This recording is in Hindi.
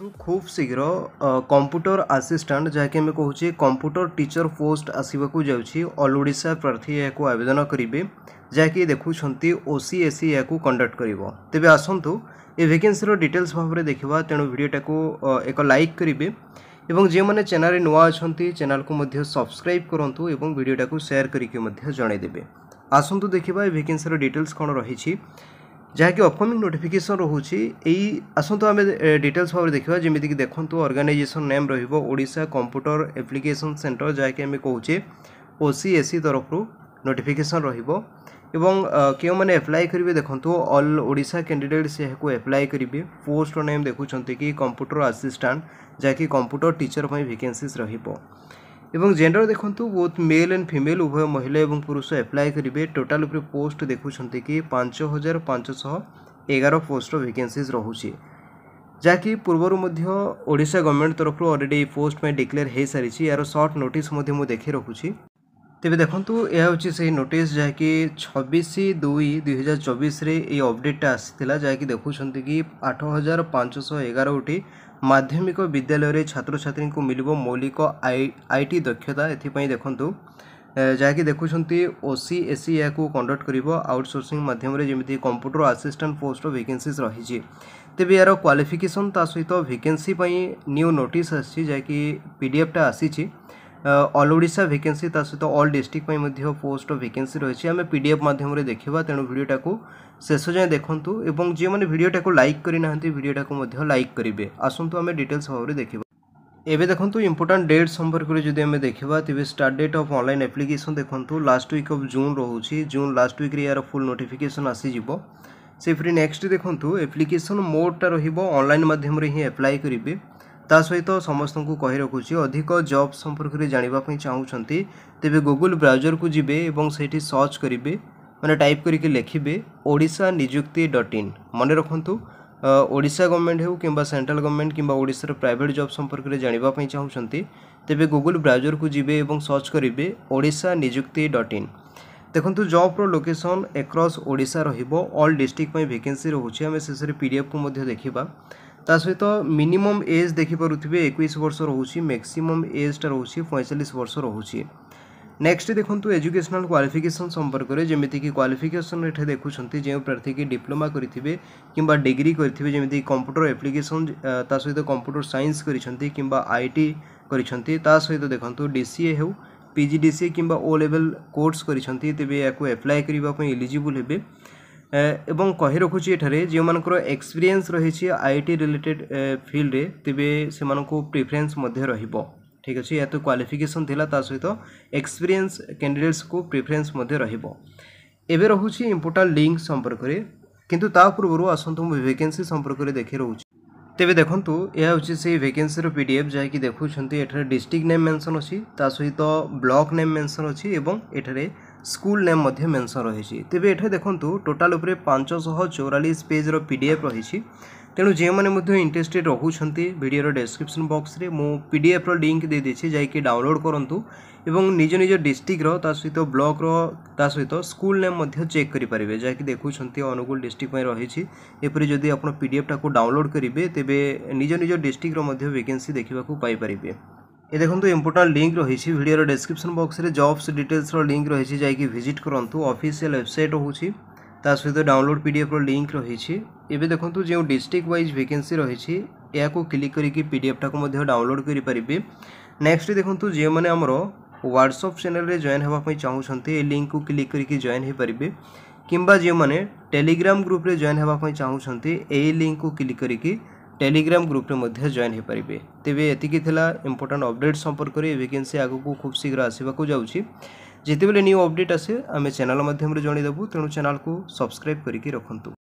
देखो खूब शीघ्र कंप्यूटर असिस्टेंट जहाँकि आम कहूँ कंप्यूटर टीचर पोस्ट आसवाक जाऊँगी ऑल ओडिशा प्रार्थी या आवेदन करेंगे जहाँकि देखुं ओसीएससी या कंडक्ट कर तेज आसतु ये वैकेंसी डिटेल्स भाव में देखा तेणु भिडटा को एक लाइक करेंगे और जो मैंने चैनल नुआ अच्छा चैनल को सब्सक्राइब करूँ और भिडटा को शेयर करके जनईदेवे आसतु देखा वैकेंसी डिटेल्स कौन रही जहाँकि अपकमिंग नोटिफिकेशन रोचे यही आसतु आम डिटेल्स भाव में देखा जमीक देखूँ ऑर्गेनाइजेशन नेम रोडिशा कंप्यूटर एप्लिकेशन सेंटर जहाँकि आम कहूँ ओसीएससी तरफ नोटिफिकेशन क्यों मैंने एप्लाई करेंगे देखो ऑल ओडिशा कैंडिडेट्स यहाँ एप्लाई करेंगे पोस्ट नेम देखुं कि कंप्यूटर असिस्टेंट जहाँकि कंप्यूटर टीचर वैकेंसीज एवं जेंडर देखूँ बोथ मेल एंड फीमेल उभय महिला और पुरुष एप्लाई करेंगे टोटाल पोस्ट देखुं कि 5511 पोस्ट वैकेंसीज रोचे जहाँकि पूर्वर ओडिशा गवर्नमेंट तरफ ऑलरेडी पोस्ट में डिक्लेयर हो सारी यार सर्ट नोटिस देखे रखुच्छी तेज देखूँ यह हूँ से नोटिस जहाँकि 26/2/2024 ये अपडेटा आसाला जहाँकि देखुं कि 8511 गोटी माध्यमिक विद्यालय छात्र छात्री को मिल मौलिक आईटी दक्षता एपाई देखूँ जहाँकि देखुं ओसीएससी या कंडक्ट कर आउटसोर्सिंग मध्यम जमी कंप्यूटर असिस्टेंट पोस्ट वैकेंसीज रही तेज यार क्वालिफिकेशन ता सहित वैकेंसी न्यू नोटिस आसी जहाँकि पीडीएफटा आसी ऑल ओडिशा वैकेंसी ता सहित ऑल डिस्ट्रिक्ट पोस्ट वैकेंसी रही आम पीडीएफ मध्यम देखा तेणु भिडटा को शेष जाए देखूँ और जो मैंने भिडटा को लाइक करना भिडटा को लाइक करेंगे आसतु आम डिटेल्स भाव में देखा एवं देखो इंपोर्टाट डेट संपर्क में जब आम देखा तेज start date of online application देखो लास्ट वीक ऑफ जून रोचे जून लास्ट वीक यार फुल नोटिफिकेशन आसीज से फिर नेक्स्ट देखो एप्लिकेशन मोडटा ऑनलाइन मध्यम ही एप्लाई करेंगे ता सहित समस्त को कही रखुच्छी अधिक जॉब संपर्क में जानापी चाहूँगी तेज गूगल ब्राउजर को जीवे और से सर्च करेंगे मैंने टाइप करके लिखे ओडिशा निजुक्ति .in मन रखु ओडिशा गवर्नमेंट हो कि सेंट्रल गवर्नमेंट कि ओडिशार प्राइवेट जॉब संपर्क में जानापी चाहूँगी तेज गूगल ब्राउजर को जीवे और सर्च करेंगे ओडिशा निजुक्ति .in देखो जॉब रो location across Odisha all district vacancy रोचे आम शेष पीडीएफ को देखा ता सहित मिनिमम एज देखिपे 21 वर्ष रोचे मैक्सिमम एजटा रोचे 45 वर्ष रोचे नेक्स्ट देखो एजुकेशनल क्वालिफिकेशन संपर्क में जमीक क्वालिफिकेशन ये देखुं जो प्रार्थी की डिप्लोमा करेंगे कि डिग्री करेंगे जमी कंप्यूटर एप्लिकेशन ता सहित कंप्यूटर साइंस करी आईटी करी सहित देखो डीसीए हो पीजीडीसीए कि ओ लेवल कोर्स करी तेज या एप्लाई करने एलिजिबल हे एवं कही रखुच्छी एठारे जो मानकर एक्सपीरियंस रही आईटी रिलेटेड फील्ड रे तेबे से प्रिफरेन्स ठीक अच्छे या तो क्वालिफिकेशन थिला ता सहित एक्सपीरियंस कैंडिडेट्स को प्रिफरेन्स एवं रोचे इंपोर्टाट लिंक संपर्क में किंतु ता पूर्व आसतु वैकेंसी संपर्क में देखे रोचे तेज देखूँ यह हूँ से वैकेंसी पीडीएफ जहाँकि देखुं एठारे डिस्ट्रिक्ट नेम मेंशन अच्छी ता सहित ब्लॉक नेम मेंशन अच्छी एवं एठारे स्कूल नेम मेंशन रही तेज ये देखूँ टोटाल 544 पेज पीडीएफ रही तेणु जो मैंने इंटरेस्टेड रोचे वीडियो डिस्क्रिप्शन बॉक्स रे मु पीडीएफ लिंक दे देछि जाइए डाउनलोड करूँ एवं निज निज डिस्ट्रिक्ट सहित ब्लॉक सहित स्कूल नेम चेक करेंगे जहाँकि देखुं अनुगुल डिस्ट्रिक्ट रही एपरी जदि आप पीडीएफटा को डाउनलोड करेंगे तेबे निज निज डिस्ट्रिक्ट वैकेंसी देखा पाइपर ये देखो इंपोर्टाट लिंक रही वीडियो डिस्क्रिप्शन बॉक्स रे जॉब्स डिटेल्स लिंक रही जाइए विजिट करूँ ऑफिशियल वेबसाइट रोचे ता सहित डाउनलोड पीडीएफ लिंक रही एवं देखो जो डिस्ट्रिक्ट वाइज वैकेंसी रही या क्लिक करके पीडीएफटा को डाउनलोड करेंगे नेक्स्ट देखो जो मैंने आमर व्हाट्सएप चैनल रे जॉइन होगापी चाहूँगी ये लिंक को क्लिक करके जॉइन हो पारे किंबा जो मैंने टेलीग्राम ग्रुप रे जॉइन होगापी चाहूँगी यही लिंक को क्लिक करके टेलीग्राम ग्रुप रे जॉइन हो पारे तेरे एतिकी इंपोर्टाट अपडेट संपर्क में वैकेंसी आगू खूब शीघ्र आसवाक जाऊँगी जिते बेले न्यू अपडेट आसे आम चैनल माध्यम जनईदेवु तेणु चैनल को सब्सक्राइब करके रखुँ।